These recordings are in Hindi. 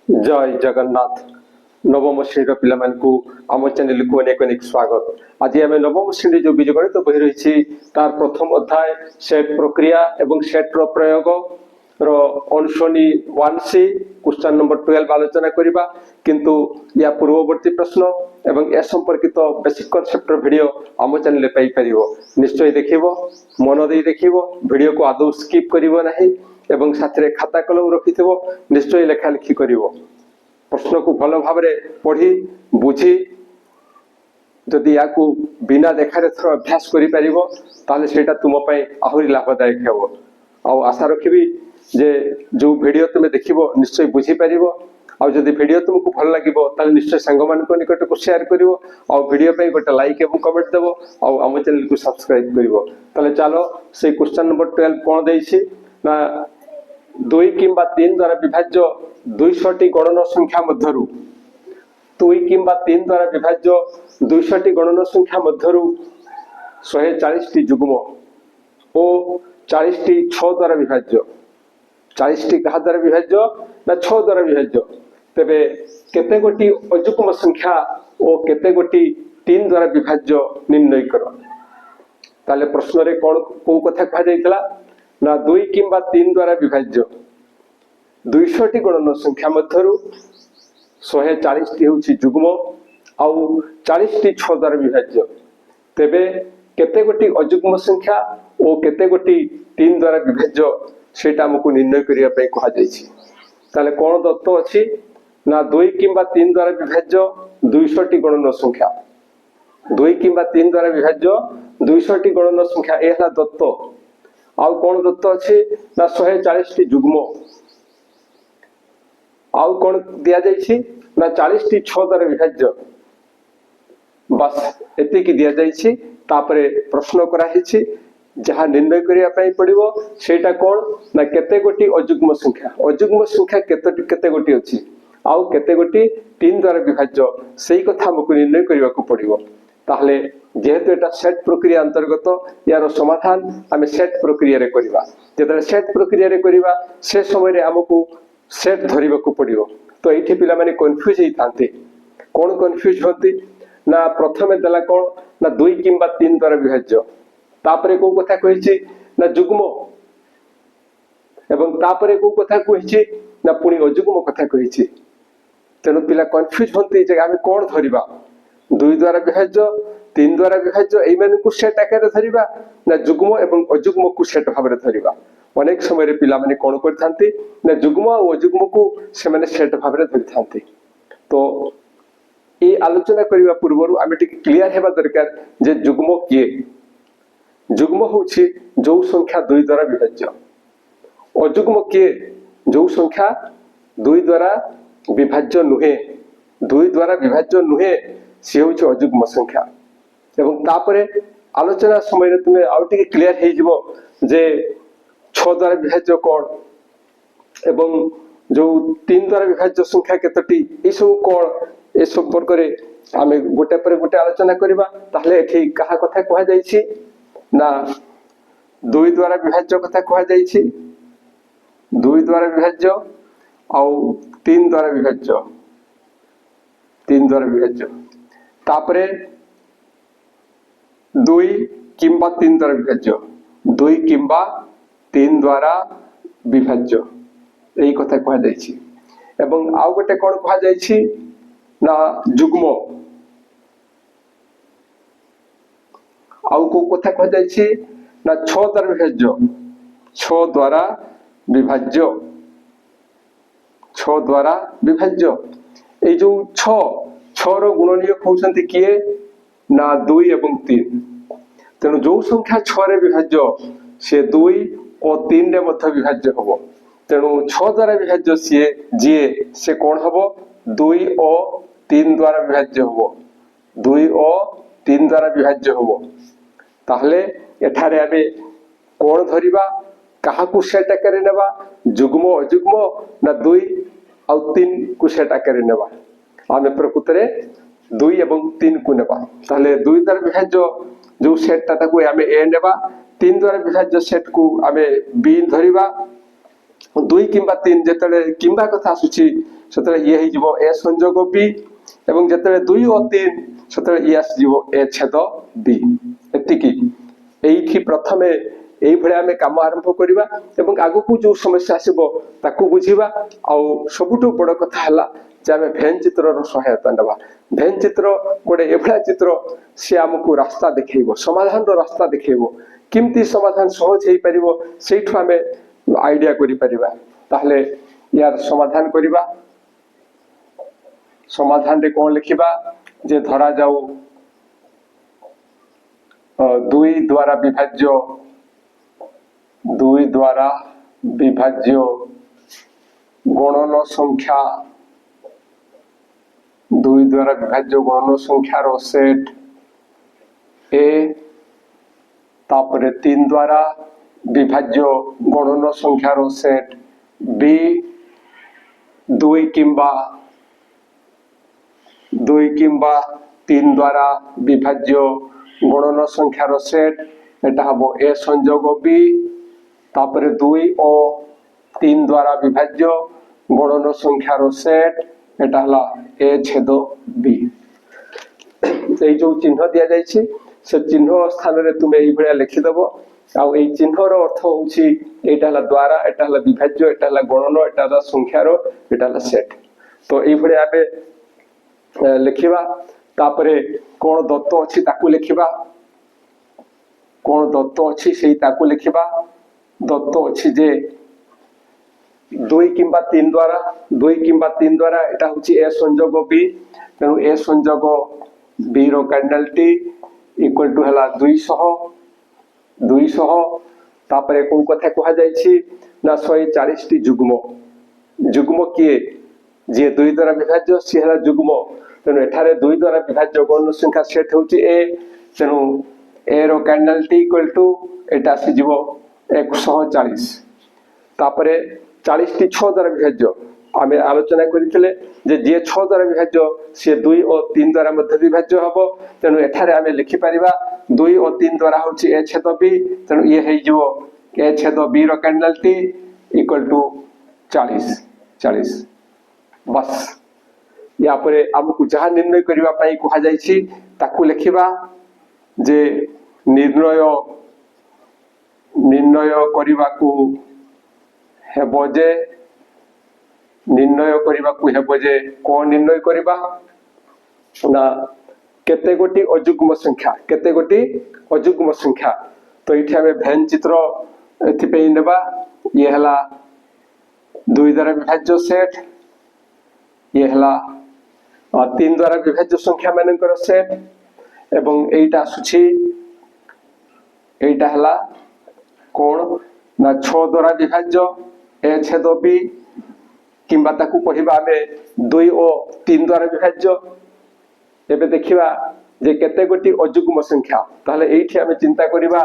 जय जगन्नाथ। नवम श्रेणी पिलामानकु आम चैनल को अनेक अनेक स्वागत। आज आम नवम श्रेणी जो बीजगणित बही रही तार प्रथम अध्याय सेट प्रक्रिया एवं सेट रो प्रयोग रो अनुश्रेणी 1C क्वेश्चन नंबर 12 आलोचना करिबा। किंतु या पूर्ववर्ती प्रश्न एवं ए संपर्कित बेसिक कॉन्सेप्ट वीडियो आम चैनल पे पाई परिबो। निश्चय देखिबो, मन दे देखिबो, वीडियो को आदौ स्किप करिवो नाही एवं साथरे खाता कलम रखिथिबो। निश्चय लेखा लिखि करिवो। प्रश्न को भल भाव पढ़ी बुझी जदि या बिना देखार थर अभ्यास करें तुम आहरी लाभदायक हेबो। आउ आशा रखी जे जो वीडियो तुम देखिबो निश्चय बुझी पारिबो। आउ जदि वीडियो तुमको भल लागिबो ताले निश्चय सांग मानक निकट को शेयर करिवो। आउ वीडियो पे गोटे लाइक एवं कमेंट देबो। आउ आम चैनल को सब्सक्राइब करिवो। ताले चलो से क्वेश्चन नंबर 12 कोन देइछि ना 2 किंबा 3 द्वारा विभाज्य 200 टी गणन संख्या मध्यरु 2 किंबा 3 द्वारा विभाज्य 200 टी गणन संख्या मध्यरु 140 टी जुग्म और 40 टी 6 द्वारा विभाज्य। 40 टी कहा द्वारा विभाज्य ना 6 द्वारा विभाज्य। तेबे केते गोटी अजुग्म संख्या और केते गोटी 3 द्वारा विभाज्य निर्णय करो। ताले प्रश्न रे कोन को कथा कहा जाइतला ना 2 किंबा 3 द्वारा विभाज्य 200 टी गणन संख्या मध्यरु 140 टी होछि जुग्म आउ 40 टी 6 द्वारा विभाज्य। तेबे केते गोटी अजुग्म संख्या और केते गोटी 3 द्वारा विभाज्य सेटा हमकु निर्णय करिया पई कहा जाइछि। ताले कोन दत्त अछि ना 2 किंबा 3 द्वारा विभाज्य 200 टी गणन संख्या 2 किंबा 3 द्वारा विभाज्य 200 टी गणन संख्या एहा दत्त। आउ कोन दत्त अछि ना 140 टी जुग्म आउ कोन दिया जाइछि ना 40 टी 6 द्वारा विभाज्य। बस एति की दिया जाइछि। तापरे प्रश्न करा हिछि जहा निर्णय करिया पई पड़िबो सेटा कोन ना केते गोटी अजुग्म संख्या केते गोटी अछि आउ केते गोटी 3 द्वारा विभाज्य सेही कथा हमकु निर्णय करिवा को पड़िबो। ताहले जेहेतु एटा सेट प्रक्रिया अंतर्गत यार समाधान आमे सेट प्रक्रिया रे करिवा। जेतले सेट प्रक्रिया रे करिवा से समय रे हमकु सेट धरिबा को पड़िबो। तो एठी पिला माने कंफ्यूज हेई थांते। कोन कंफ्यूज होती ना प्रथमे देला कोन ना 2 किंबा 3 द्वारा विभाज्य। तापरे को कथा कहिछि ना जुग्म एवं तापरे को कथा कहिछि ना पुनी अजुग्म कथा कहिछि। तेनु पिला कंफ्यूज होती जे आमे कोन धरिबा 2 द्वारा विभाज्य 3 द्वारा विभाज्य एई माने को सेट आकार धरिबा ना जुग्म एवं अजुग्म को सेट भाबरे धरिबा। अनेक समय रे पिला माने कोन करथांती ना जुग्म और अजुग्म को से माने सेट भाबरे धरिथांती। तो ए आलोचना करिवा पूर्वरु आमे टिक क्लियर हेबा दरकार जे जुग्म किए। जुग्म होछि जो संख्या 2 द्वारा विभाज्य। अजुग्म किए जो संख्या 2 द्वारा विभाज्य नुहे 2 द्वारा विभाज्य नुहे से होछि अजुग्म संख्या। एवं तापरे आलोचना समय रे तुमे आउ टिक क्लियर हे जिवो जे 6 द्वारा विभाज्य कोन एवं जो 3 द्वारा विभाज्य संख्या केतटी ए सब कोन ए संपर्क रे आमे गोटे पर गोटे आलोचना करिबा। ताहले एठी कहा कथा कहै जाइछि ना 2 द्वारा विभाज्य कथा कहै जाइछि 2 द्वारा विभाज्य आउ 3 द्वारा विभाज्य 3 द्वारा विभाज्य। तापरे 2 किंबा 3 द्वारा विभाज्य 2 किंबा 3 द्वारा विभाज्य एई कथा कहै जाइछि। एवं आउ गोटे कोन कहै जाइछि ना जुग्म आउ को कथा कहै जाइछि ना 6 द्वारा विभाज्य 6 द्वारा विभाज्य 6 द्वारा विभाज्य। ए जो 6 रो गुणनीयक होउछन्ति किए ना 2 एवं 3। तेनु जो संख्या 6 रे विभाज्य से 2 और 3 रे मध्य विभाज्य हबो। तेनु 6 द्वारा विभाज्य जे से कोन हबो 2 और 3 द्वारा विभाज्य हबो 2 और 3 द्वारा विभाज्य हबो। ताहले एठारे आबे कोन धरिबा काहा को सेट आकार नेबा जुग्म अजुग्म ना 2 और 3 को सेट आकार नेबा। आमे प्रकृत रे 2 एवं 3 को नेबा। ताहले 2 द्वारा विभाज्य जो सेट ताको आमे ए नेबा 3 द्वारा विभाज्य सेट को आमे बी धरिबा 2 किंबा 3 जेतले किंबा कथा आसुची ସେତେବେଳେ ଇଏ ହେଇଯିବ ଏ ସଂଯୋଗ ବି ଏବଂ ଯେତେବେଳେ 2 ଓ 3 ସେତେବେଳେ ଇଏ ଆସିଯିବ ଏ ଛେଦ ବି। ଏତିକି এইଠି ପ୍ରଥମେ এইଭଳି ଆମେ କାମ ଆରମ୍ଭ କରିବା ଏବଂ ଆଗକୁ ଯୋଉ ସମସ୍ୟା ଆସିବ ତାକୁ ବୁଝିବା। ଆଉ ସବୁଠୁ ବଡ଼ କଥା ହେଲା ଯେ ଆମେ ଭେନ୍ ଚିତ୍ରର ସହାୟତା ନେବା। ଭେନ୍ ଚିତ୍ର ଗୋଟେ ଏଭଳିଆ ଚିତ୍ର ସେ ଆମକୁ ରାସ୍ତା ଦେଖେଇବ, ସମାଧାନର ରାସ୍ତା ଦେଖେଇବ, କେମିତି ସମାଧାନ ସହଜ ହେଇପାରିବ ସେଇଠୁ ଆମେ ଆଇଡିଆ କରିପାରିବା। ତାହେଲେ ୟାର ସମାଧାନ କରିବା। ସମାଧାନରେ କଣ ଲେଖିବା ଯେ ଧରାଯାଉ 2 ଦ୍ୱାରା ବିଭାଜ୍ୟ ଗଣନ ସଂଖ୍ୟା 2 ଦ୍ୱାରା ବିଭାଜ୍ୟ ଗଣନ ସଂଖ୍ୟାର ସେଟ୍ A तापरे 3 द्वारा विभाज्य गणन संख्यार सेट B 2 किंबा 3 द्वारा विभाज्य गणन संख्यार सेट एटा हबो A संयोग B तापरे 2 और 3 द्वारा विभाज्य गणन संख्यार सेट एटा हला A छेद B। जो चिन्ह दिया जाइछि से चिन्ह स्थान रे तुमे एई भलिया लिखिदबो। आउ एई चिन्हर अर्थ होउछि एटा हला द्वारा, एटा हला विभाज्य, एटा हला गणन, एटा हला संख्यार, एटा हला सेट। तो एई भलिया आबे लिखिबा। तापरे कोन दत्त अछि ताकू लिखिबा, कोन दत्त अछि सेई ताकू लिखिबा। दत्त अछि जे 2 किंबा 3 द्वारा एटा होछि A संयोग B, तेनु A संयोग B row cardinality equal to हला 200 तापरे को कथा कहा जाइछि ना 140 टी जुग्म किए जे 2 द्वारा विभाज्य सी हला जुग्म। तेनु एठारे 2 द्वारा विभाज्य गणन संख्या सेट होछि A, तेनु A रो कैंडलटी इक्वल टू एटा सी जीवो 140 तापरे 40 टी 6 द्वारा विभाज्य आमे आलोचना करिथिले जे 6 द्वारा विभाज्य से 2 और 3 द्वारा मध्य विभाज्य हबो। तेनु एठारे आमे लिखि परिबा 2 और 3 द्वारा होछि A छेद B, तेनु ये हेइ जीवो A छेद B row cardinality equal to 40 बस। या परे हमकु जहा निर्णय करिवा पई कहा जाइछि ताकू लिखिबा जे निर्णय करिबाकू हेबो जे कोन निर्णय करिबा ना केते गोटी अजुग्म संख्या। तो इथे हमें भेन चित्र एथि पे नेबा। ये हला 2 द्वारा विभाज्य सेट, ये हला 3 द्वारा विभाज्य संख्या मानकर सेट एवं एटा सुछि एटा हला कोन ना 6 द्वारा विभाज्य A छेद B किंबा ताकू कहिबा हमें 2 और 3 द्वारा विभाज्य। एबे देखिबा जे केते गोटी अजुग्म संख्या, ताहले एठी हमें चिंता करिबा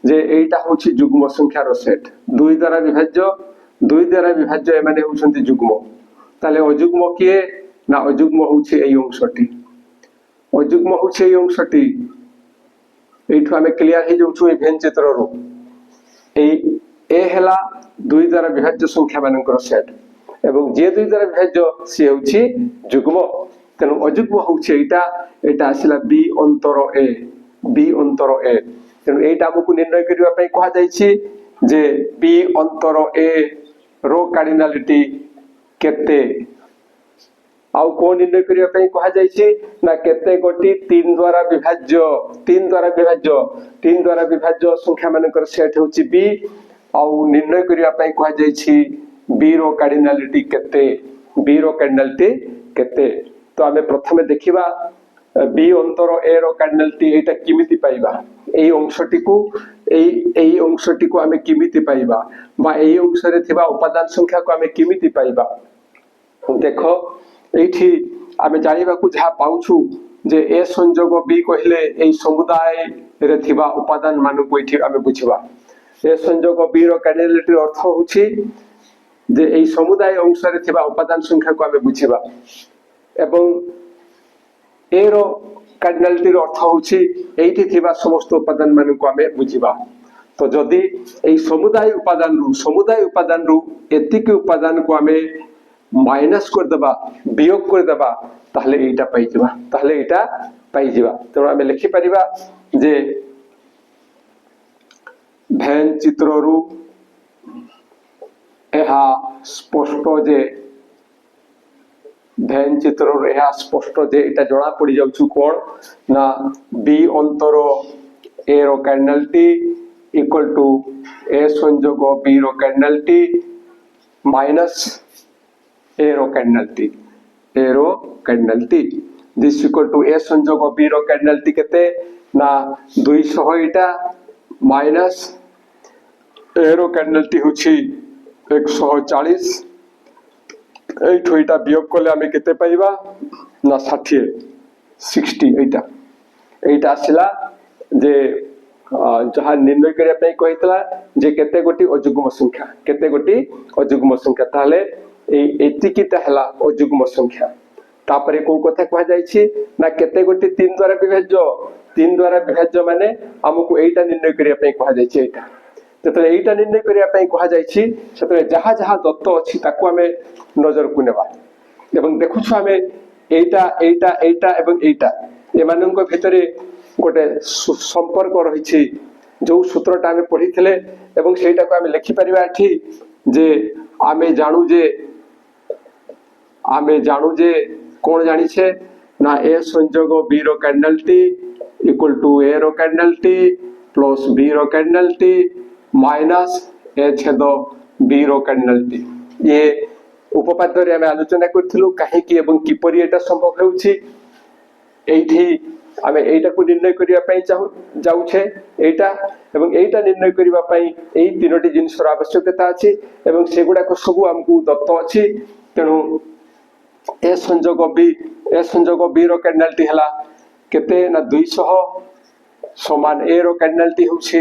जे एटा होछि जुग्म संख्यार सेट। 2 द्वारा विभाज्य एमाने होछन्ति जुग्म। ताहले अजुग्म किए ना अजुग्म होछि एई अंशटी, एठु हमें क्लियर हे जाउछु ए भेन चित्र रो। ए हेला 2 द्वारा विभाज्य संख्या मानकर सेट एवं जे 2 द्वारा विभाज्य सी होछि जुग्म। तेनु अजुग्म होछि एटा आसिला B अंतर A। तेनु एटा हमकु निर्णय करिवा पई कहा जाइछि जे B अंतर A रो कार्डिनालिटी केते। आउ को निर्णय करिवा पई कहा जाइछि ना केते गोटी 3 द्वारा विभाज्य संख्या मानकर सेट होछि B। आउ निर्णय करिवा पई कहा जाइछि B रो कार्डिनालिटी केते। तो आमे प्रथमे देखिबा B अंतर A रो कार्डिनालिटी एटा किमिति पाइबा, एई अंशटी को आमे किमिति पाइबा बा एई अंशरे थिबा उपादान संख्या को आमे किमिति पाइबा। देखो एठी आमे जानिबा को जहा पाउछु जे A संयोग B कहिले एई समुदाय रे थिबा उपादान मान को एठी आमे बुझिबा। A संयोग B रो कार्डिनालिटी अर्थ होछि जे एई समुदाय अंशरे थिबा उपादान संख्या को आमे बुझिबा एवं A रो कार्डिनालिटी अर्थ होछि एठी थिबा समस्त उपादान मान को आमे बुझिबा। तो जदि एई समुदाय उपादान रु एतिक उपादान को आमे माइनस कर देबा वियोग कर देबा ताहले एटा पाई जिबा ताहले एटा पाई जिबा तेणु आमे लिखि परिबा जे भेन चित्ररु एहा स्पष्ट जे भेन चित्ररु एहा स्पष्ट जे एटा जणा पड़ी जाउछु कोन ना बी अंतर ए रो colonel T equal to A संयोग B row colonel T minus A रो colonel T this equal to A संयोग बी रो कर्नल टी केते ना 200 एटा माइनस ए रो कर्नल टी होछि 140 एठो एटा वियोग करले आमे केते पाइबा ना 60 एटा आसिला जे जहाँ निर्णय करिया पई कहितला जे केते गोटी अजुग्म संख्या ताले एतिकिटा हला अजुग्म संख्या तापरे को कथा कह जायछि ना केते गोटी 3 द्वारा विभाज्य माने हमकु एटा निर्णय करिया पई कह जायछि एटा ततले एटा निर्णय करिया पई कह जायछि सतले जहाँ जहाँ दत्त अछि ताकु हमें नजर को नेबा एवं देखुछु हमें एटा एवं एटा एमानंक भितरे गोटे संपर्क रही जो सूत्रटा आमे पढ़िथिले एवं सेटा को आमे लिखि परिबा एठी जे आमे जानु जे कोन जानि छे ना ए संयोग B row colonel T equal to A रो colonel T plus B row colonel T minus A छेद बी रो कर्नल टी ये उपपाद्य रे आमे आलोचना करथिलु काहे कि एवं किपरि एटा संभव हेउछि एठी आमे एटा को निर्णय करिया पई जाउछे एटा एवं एटा निर्णय करिवा पई एई तीनोटी जिनिसर आवश्यकता अछि एवं सेगुडा को सब हमकु दत्त अछि तेनु ए संयोग बी रो कर्नल टी हला केते ना 200 समान ए रो कर्नल टी होछि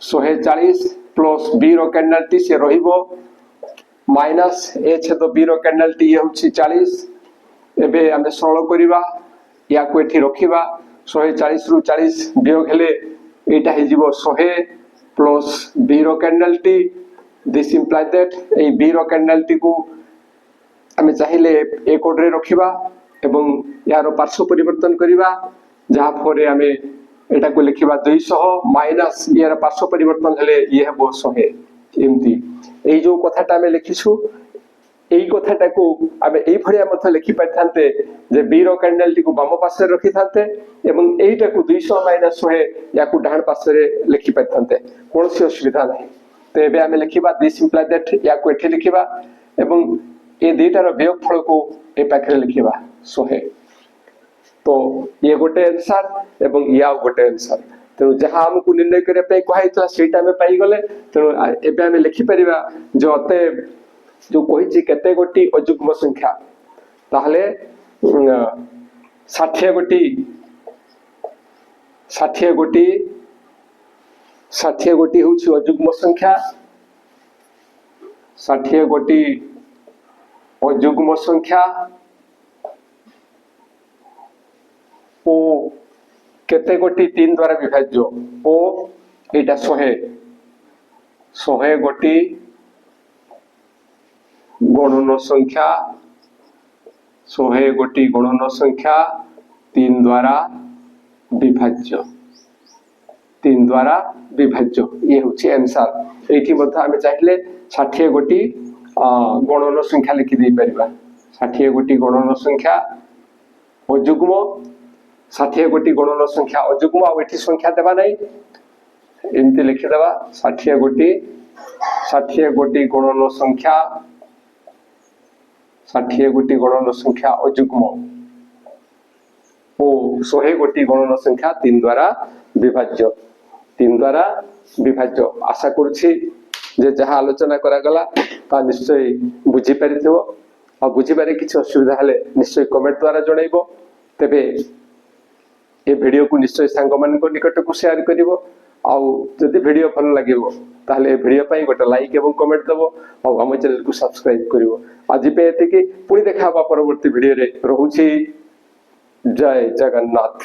140 प्लस बी रो कर्नल टी से रहिबो माइनस ए छेद बी रो कर्नल टी होछि 40 एबे आमे सरल करिवा या को एठी रखिबा 140 रु 40 वियोग हेले एटा हे जिवो 100 plus B row colonel T this implies that A B row colonel T को आमे चाहिले ए कोड रे रखिबा एवं यार पार्श्व परिवर्तन करिबा जहा फरे आमे एटा को लिखिबा 200 माइनस यार पार्श्व परिवर्तन हेले ये हेबो 100 एमती ए जो कथाटा आमे लिखिछु एई कथाटा को आमे एई भरिया मथ लिखि पाथानते जे बी रो कर्नल टी को बाम पासे रखि थानते एवं एईटा को 200 माइनस 100 या को डाहण पासे रे लिखि पाथानते कोनसी असुविधा नाही तो एबे आमे लिखिबा दिस इंप्लाइज दैट या को एठी लिखिबा एवं ए देटार वियोगफल को ए पाखरे लिखिबा 100 तो ये गोटे आंसर एवं या गोटे आंसर तेणु जहाँ हमको निर्णय करिया पे कहैतला सेटा हमें पाई गले तेणु एबे हमें लिखि परिबा जो अते जो कहिछि केते गोटी अजुग्म संख्या ताहले 60 गोटी होछि अजुग्म संख्या 60 गोटी अजुग्म संख्या ओ केते गोटी 3 द्वारा विभाज्य ओ एटा 100 गोटी गणन संख्या 100 गोटी गणन संख्या 3 द्वारा विभाज्य ये होछि आंसर एठी मथ आमे चाहिले 60 गोटी गणन संख्या लिखि दे परिबा 60 गोटी गणन संख्या अजुग्म 60 गोटी गणन संख्या अजुग्म आ एठी संख्या देबा नै एमति लिखि देबा 60 गोटी गणन संख्या 60 गोटी गणन संख्या अजुग्म ओ 100 गोटी गणन संख्या 3 द्वारा विभाज्य आशा करूछि जे जहाँ आलोचना करा गला ता निश्चय बुझी परिथिबो आ बुझी पारे किछि असुविधा हले निश्चय कमेंट द्वारा जणाइबो तेबे ए वीडियो को निश्चय सांग मान को निकट को शेयर करिवो आ जदि वीडियो भल लागिवो ताहले वीडियो पई गोटे लाइक एवं कमेंट दबो आ हम चैनल को सब्सक्राइब करिवो आज पे एते कि पुणी देखा परवर्ती वीडियो रे रहूची जय जगन्नाथ।